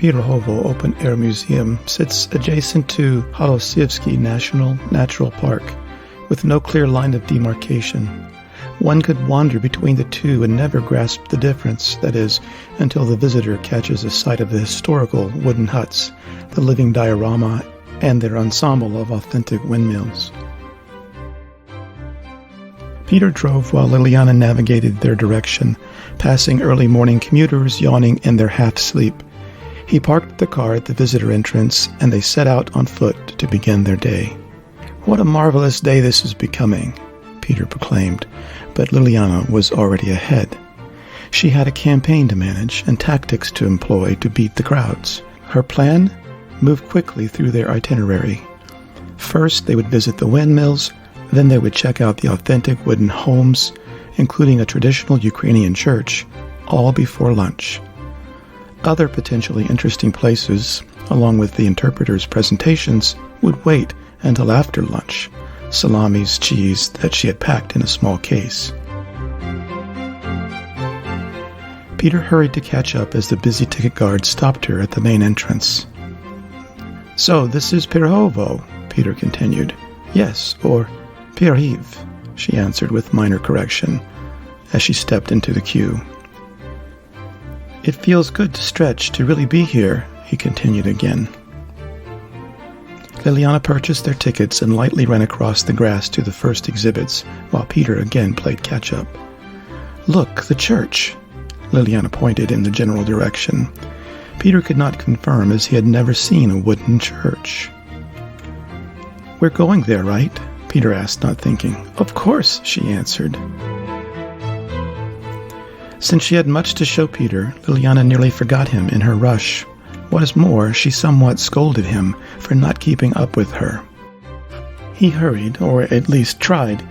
Pirohovo Open Air Museum sits adjacent to Holosivsky National Natural Park, with no clear line of demarcation. One could wander between the two and never grasp the difference, that is, until the visitor catches a sight of the historical wooden huts, the living diorama, and their ensemble of authentic windmills. Peter drove while Liliana navigated their direction, passing early morning commuters yawning in their half-sleep. He parked the car at the visitor entrance, and they set out on foot to begin their day. "What a marvelous day this is becoming," Peter proclaimed, but Liliana was already ahead. She had a campaign to manage and tactics to employ to beat the crowds. Her plan? Move quickly through their itinerary. First, they would visit the windmills, then they would check out the authentic wooden homes, including a traditional Ukrainian church, all before lunch. Other potentially interesting places, along with the interpreter's presentations, would wait until after lunch, salamis, cheese that she had packed in a small case. Peter hurried to catch up as the busy ticket guard stopped her at the main entrance. "So, this is Pirohovo," Peter continued. "Yes, or Kyiv," she answered with minor correction, as she stepped into the queue. "It feels good to stretch to really be here," he continued again. Liliana purchased their tickets and lightly ran across the grass to the first exhibits, while Peter again played catch-up. "Look, the church!" Liliana pointed in the general direction. Peter could not confirm, as he had never seen a wooden church. "We're going there, right?" Peter asked, not thinking. "Of course," she answered. Since she had much to show Peter, Liliana nearly forgot him in her rush. What is more, she somewhat scolded him for not keeping up with her. He hurried, or at least tried,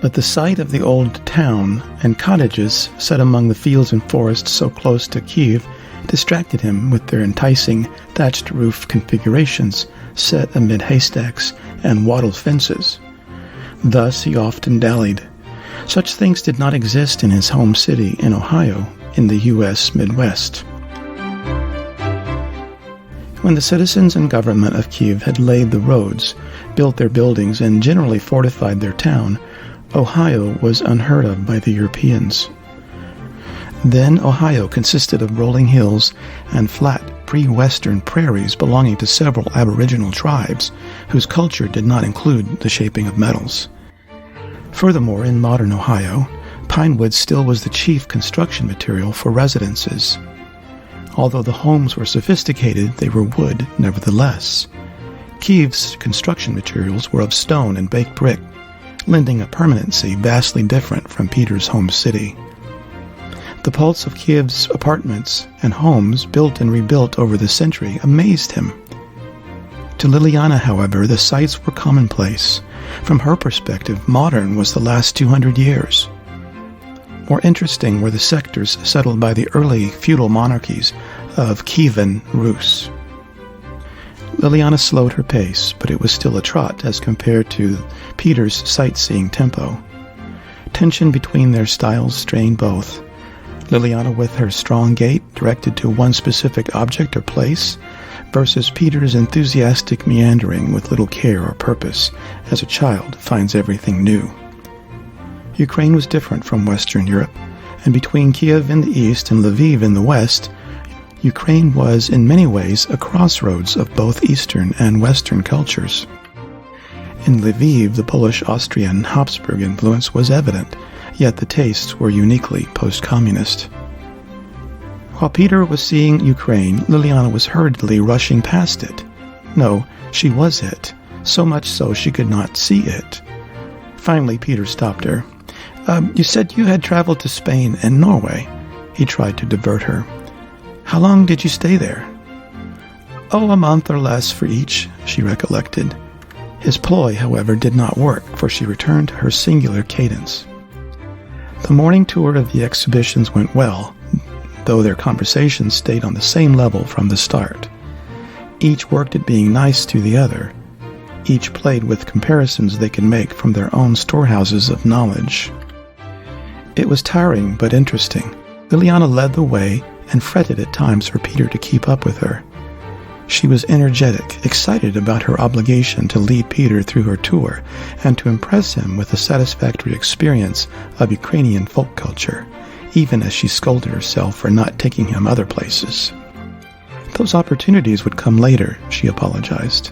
but the sight of the old town and cottages set among the fields and forests so close to Kyiv distracted him with their enticing thatched roof configurations set amid haystacks and wattled fences. Thus he often dallied. Such things did not exist in his home city in Ohio, in the U.S. Midwest. When the citizens and government of Kyiv had laid the roads, built their buildings, and generally fortified their town, Ohio was unheard of by the Europeans. Then Ohio consisted of rolling hills and flat pre-Western prairies belonging to several aboriginal tribes, whose culture did not include the shaping of metals. Furthermore, in modern Ohio, pine wood still was the chief construction material for residences. Although the homes were sophisticated, they were wood nevertheless. Kyiv's construction materials were of stone and baked brick, lending a permanency vastly different from Peter's home city. The pulse of Kyiv's apartments and homes, built and rebuilt over the century, amazed him. To Liliana, however, the sights were commonplace. From her perspective, modern was the last 200 years. More interesting were the sectors settled by the early feudal monarchies of Kievan Rus. Liliana slowed her pace, but it was still a trot as compared to Peter's sightseeing tempo. Tension between their styles strained both. Liliana with her strong gait directed to one specific object or place, versus Peter's enthusiastic meandering with little care or purpose, as a child finds everything new. Ukraine was different from Western Europe, and between Kyiv in the east and Lviv in the west, Ukraine was in many ways a crossroads of both Eastern and Western cultures. In Lviv, the Polish-Austrian Habsburg influence was evident, yet the tastes were uniquely post-communist. While Peter was seeing Ukraine, Liliana was hurriedly rushing past it. No, she was it, so much so she could not see it. Finally, Peter stopped her. You said you had traveled to Spain and Norway." He tried to divert her. "How long did you stay there?" "Oh, a month or less for each," she recollected. His ploy, however, did not work, for she returned to her singular cadence. The morning tour of the exhibitions went well, though their conversations stayed on the same level from the start. Each worked at being nice to the other. Each played with comparisons they could make from their own storehouses of knowledge. It was tiring but interesting. Liliana led the way and fretted at times for Peter to keep up with her. She was energetic, excited about her obligation to lead Peter through her tour and to impress him with a satisfactory experience of Ukrainian folk culture, even as she scolded herself for not taking him other places. Those opportunities would come later, she apologized.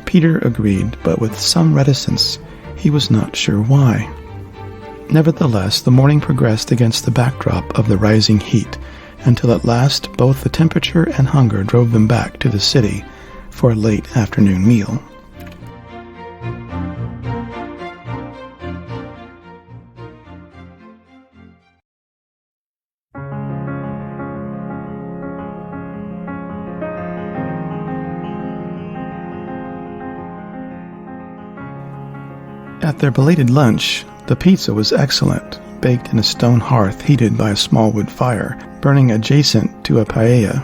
Peter agreed, but with some reticence. He was not sure why. Nevertheless, the morning progressed against the backdrop of the rising heat, until at last both the temperature and hunger drove them back to the city for a late afternoon meal. At their belated lunch, the pizza was excellent, baked in a stone hearth heated by a small wood fire, burning adjacent to a paella.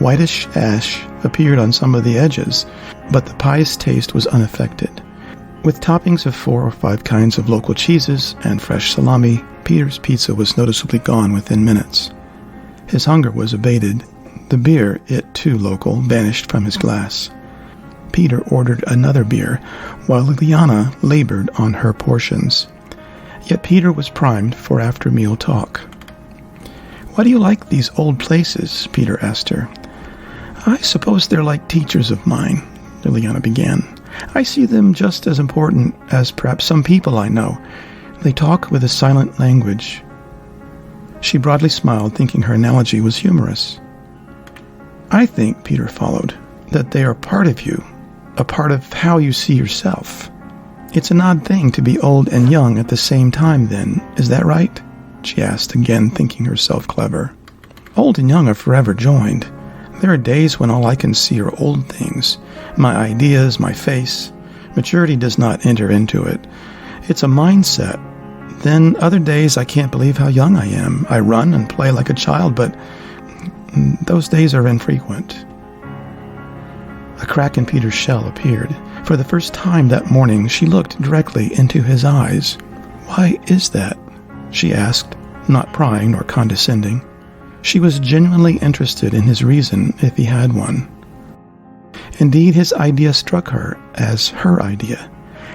Whitish ash appeared on some of the edges, but the pie's taste was unaffected. With toppings of 4 or 5 kinds of local cheeses and fresh salami, Peter's pizza was noticeably gone within minutes. His hunger was abated. The beer, it too local, vanished from his glass. Peter ordered another beer, while Liliana labored on her portions. Yet Peter was primed for after-meal talk. "Why do you like these old places?" Peter asked her. "I suppose they're like teachers of mine," Liliana began. "I see them just as important as perhaps some people I know. They talk with a silent language." She broadly smiled, thinking her analogy was humorous. "I think," Peter followed, "that they are part of you, a part of how you see yourself. It's an odd thing to be old and young at the same time, then, is that right?" she asked, again thinking herself clever. "Old and young are forever joined. There are days when all I can see are old things, my ideas, my face. Maturity does not enter into it. It's a mindset. Then other days I can't believe how young I am. I run and play like a child, but those days are infrequent." A crack in Peter's shell appeared. For the first time that morning, she looked directly into his eyes. "Why is that?" she asked, not prying nor condescending. She was genuinely interested in his reason, if he had one. Indeed, his idea struck her as her idea.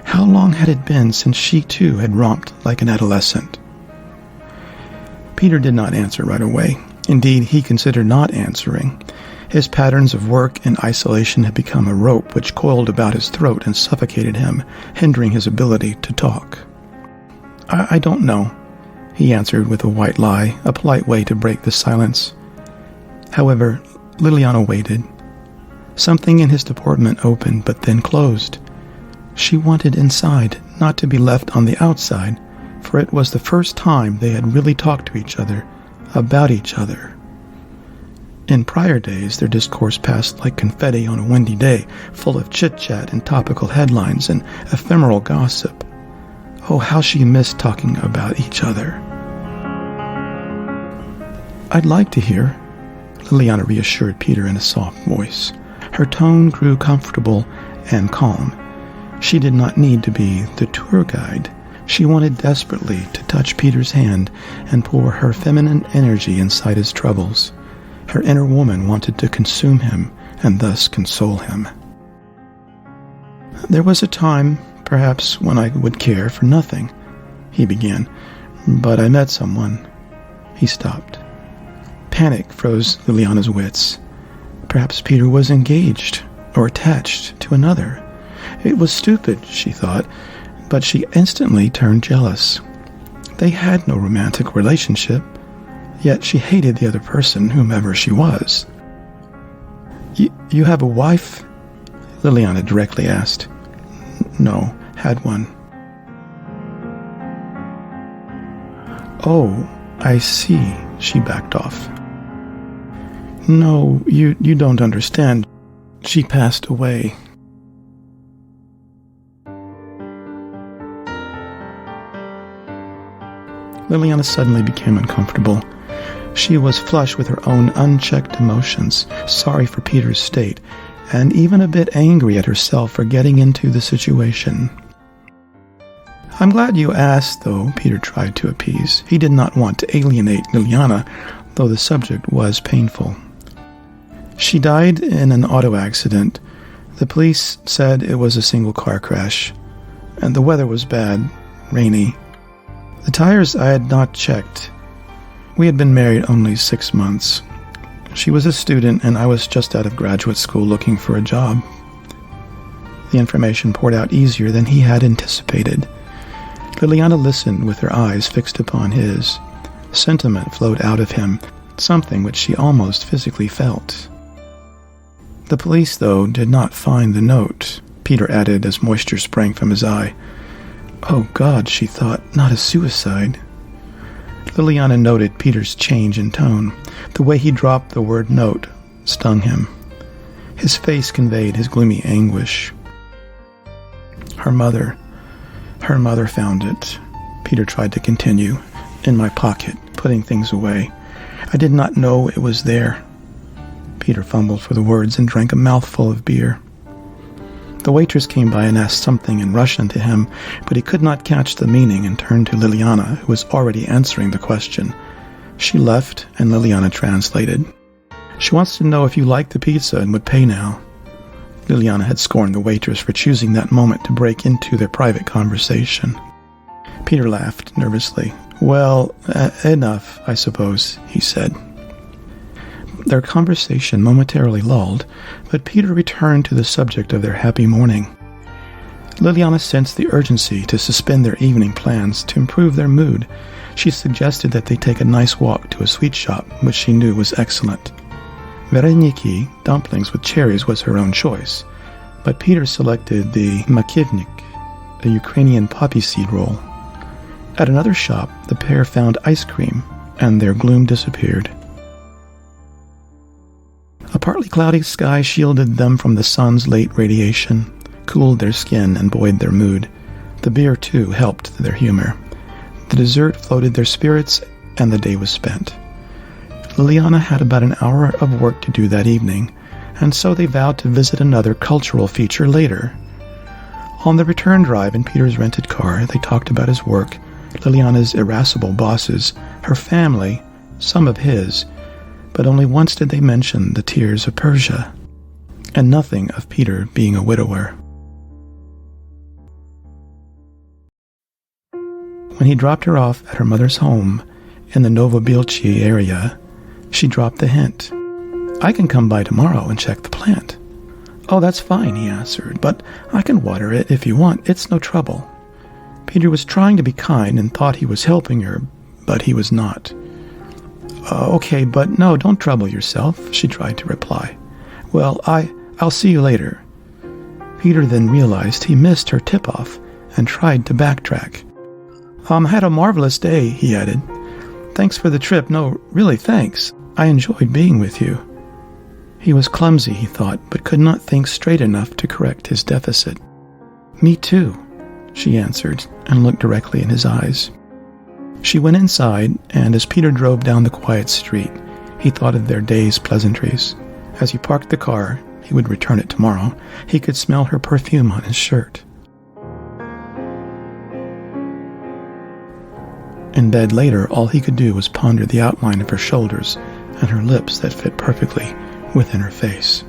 How long had it been since she too had romped like an adolescent? Peter did not answer right away. Indeed, he considered not answering. His patterns of work and isolation had become a rope which coiled about his throat and suffocated him, hindering his ability to talk. I don't know," he answered with a white lie, a polite way to break the silence. However, Liliana waited. Something in his deportment opened but then closed. She wanted inside, not to be left on the outside, for it was the first time they had really talked to each other, about each other. In prior days, their discourse passed like confetti on a windy day, full of chit-chat and topical headlines and ephemeral gossip. Oh, how she missed talking about each other. "I'd like to hear," Liliana reassured Peter in a soft voice. Her tone grew comfortable and calm. She did not need to be the tour guide. She wanted desperately to touch Peter's hand and pour her feminine energy inside his troubles. Her inner woman wanted to consume him and thus console him. "There was a time, perhaps, when I would care for nothing," he began, "but I met someone." He stopped. Panic froze Liliana's wits. Perhaps Peter was engaged or attached to another. It was stupid, she thought, but she instantly turned jealous. They had no romantic relationship. Yet she hated the other person, whomever she was. You have a wife?" Liliana directly asked. "No, had one." "Oh, I see," she backed off. "No, you don't understand. She passed away." Liliana suddenly became uncomfortable. She was flush with her own unchecked emotions, sorry for Peter's state, and even a bit angry at herself for getting into the situation. "I'm glad you asked, though," Peter tried to appease. He did not want to alienate Liliana, though the subject was painful. She died in an auto accident. The police said it was a single car crash, and the weather was bad, rainy. The tires I had not checked. We had been married only 6 months. She was a student, and I was just out of graduate school looking for a job. The information poured out easier than he had anticipated. Liliana listened with her eyes fixed upon his. Sentiment flowed out of him, something which she almost physically felt. The police, though, did not find the note, Peter added as moisture sprang from his eye. Oh God, she thought, not a suicide. Liliana noted Peter's change in tone. The way he dropped the word note stung him. His face conveyed his gloomy anguish. Her mother found it. Peter tried to continue. In my pocket, putting things away. I did not know it was there. Peter fumbled for the words and drank a mouthful of beer. The waitress came by and asked something in Russian to him, but he could not catch the meaning and turned to Liliana, who was already answering the question. She left, and Liliana translated. She wants to know if you like the pizza and would pay now. Liliana had scorned the waitress for choosing that moment to break into their private conversation. Peter laughed nervously. Well, enough, I suppose, he said. Their conversation momentarily lulled, but Peter returned to the subject of their happy morning. Liliana sensed the urgency to suspend their evening plans to improve their mood. She suggested that they take a nice walk to a sweet shop, which she knew was excellent. Vereniki, dumplings with cherries, was her own choice, but Peter selected the makivnik, a Ukrainian poppy seed roll. At another shop, the pair found ice cream, and their gloom disappeared. A partly cloudy sky shielded them from the sun's late radiation, cooled their skin, and buoyed their mood. The beer, too, helped their humor. The dessert floated their spirits, and the day was spent. Liliana had about an hour of work to do that evening, and so they vowed to visit another cultural feature later. On the return drive in Peter's rented car, they talked about his work, Liliana's irascible bosses, her family, some of his, but only once did they mention the tears of Persia, and nothing of Peter being a widower. When he dropped her off at her mother's home in the Novobilchi area, she dropped the hint. I can come by tomorrow and check the plant. Oh, that's fine, he answered, but I can water it if you want. It's no trouble. Peter was trying to be kind and thought he was helping her, but he was not. Okay, but no, don't trouble yourself, she tried to reply. Well, I'll see you later. Peter then realized he missed her tip-off and tried to backtrack. Had a marvelous day, he added. Thanks for the trip. No, really, thanks. I enjoyed being with you. He was clumsy, he thought, but could not think straight enough to correct his deficit. Me too, she answered, and looked directly in his eyes. She went inside, and as Peter drove down the quiet street, he thought of their day's pleasantries. As he parked the car, he would return it tomorrow, he could smell her perfume on his shirt. In bed later, all he could do was ponder the outline of her shoulders and her lips that fit perfectly within her face.